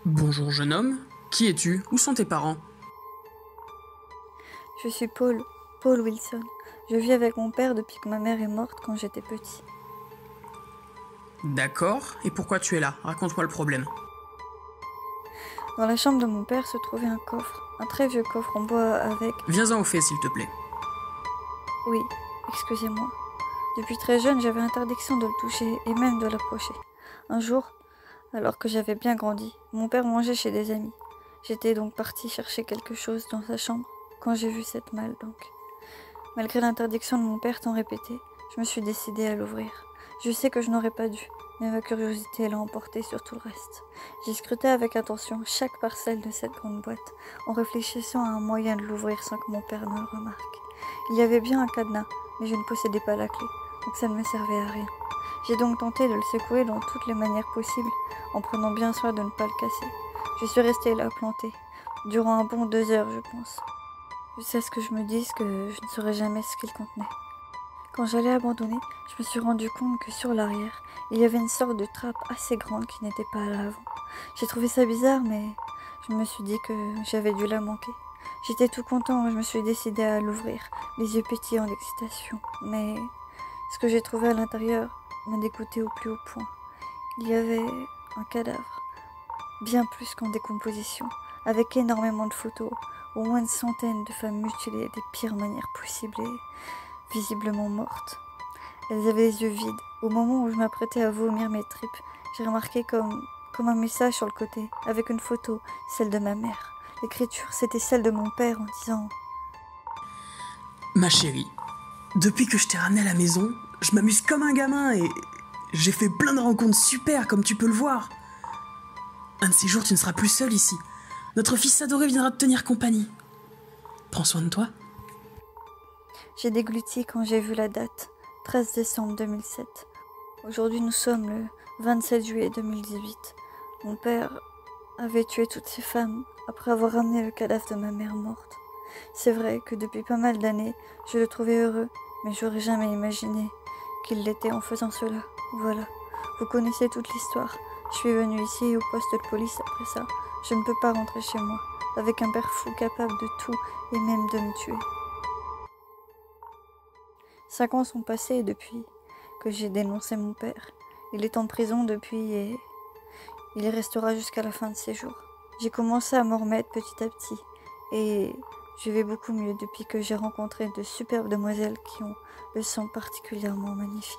Bonjour jeune homme, qui es-tu? Où sont tes parents? Je suis Paul Wilson. Je vis avec mon père depuis que ma mère est morte quand j'étais petit. D'accord, et pourquoi tu es là? Raconte-moi le problème. Dans la chambre de mon père se trouvait un coffre, un très vieux coffre en bois avec... Viens-en au fait s'il te plaît. Oui, excusez-moi. Depuis très jeune, j'avais interdiction de le toucher et même de l'approcher. Un jour, alors que j'avais bien grandi, mon père mangeait chez des amis. J'étais donc partie chercher quelque chose dans sa chambre quand j'ai vu cette malle donc. Malgré l'interdiction de mon père tant répétée, je me suis décidée à l'ouvrir. Je sais que je n'aurais pas dû, mais ma curiosité l'a emporté sur tout le reste. J'ai scruté avec attention chaque parcelle de cette grande boîte, en réfléchissant à un moyen de l'ouvrir sans que mon père ne le remarque. Il y avait bien un cadenas, mais je ne possédais pas la clé, donc ça ne me servait à rien. J'ai donc tenté de le secouer dans toutes les manières possibles, en prenant bien soin de ne pas le casser. Je suis restée là, plantée, durant un bon 2 heures, je pense. Jusqu'à ce que je me dise que je ne saurais jamais ce qu'il contenait. Quand j'allais abandonner, je me suis rendu compte que sur l'arrière, il y avait une sorte de trappe assez grande qui n'était pas à l'avant. J'ai trouvé ça bizarre, mais je me suis dit que j'avais dû la manquer. J'étais tout content, je me suis décidée à l'ouvrir, les yeux pétillants d'excitation. Mais ce que j'ai trouvé à l'intérieur m'a dégoûté au plus haut point. Il y avait un cadavre, bien plus qu'en décomposition, avec énormément de photos, au moins une centaine de femmes mutilées des pires manières possibles et visiblement mortes. Elles avaient les yeux vides. Au moment où je m'apprêtais à vomir mes tripes, j'ai remarqué comme un message sur le côté, avec une photo, celle de ma mère. L'écriture, c'était celle de mon père en disant Ma chérie, depuis que je t'ai ramené à la maison, je m'amuse comme un gamin et j'ai fait plein de rencontres super comme tu peux le voir. Un de ces jours tu ne seras plus seul ici. Notre fils adoré viendra te tenir compagnie. Prends soin de toi. J'ai dégluti quand j'ai vu la date, 13 décembre 2007. Aujourd'hui, nous sommes le 27 juillet 2018. Mon père avait tué toutes ces femmes après avoir ramené le cadavre de ma mère morte. C'est vrai que depuis pas mal d'années, je le trouvais heureux, mais j'aurais jamais imaginé qu'il l'était en faisant cela. Voilà, vous connaissez toute l'histoire. Je suis venue ici au poste de police après ça. Je ne peux pas rentrer chez moi, avec un père fou capable de tout et même de me tuer. 5 ans sont passés depuis que j'ai dénoncé mon père. Il est en prison depuis et il y restera jusqu'à la fin de ses jours. J'ai commencé à m'en remettre petit à petit et je vais beaucoup mieux depuis que j'ai rencontré de superbes demoiselles qui ont le sang particulièrement magnifique.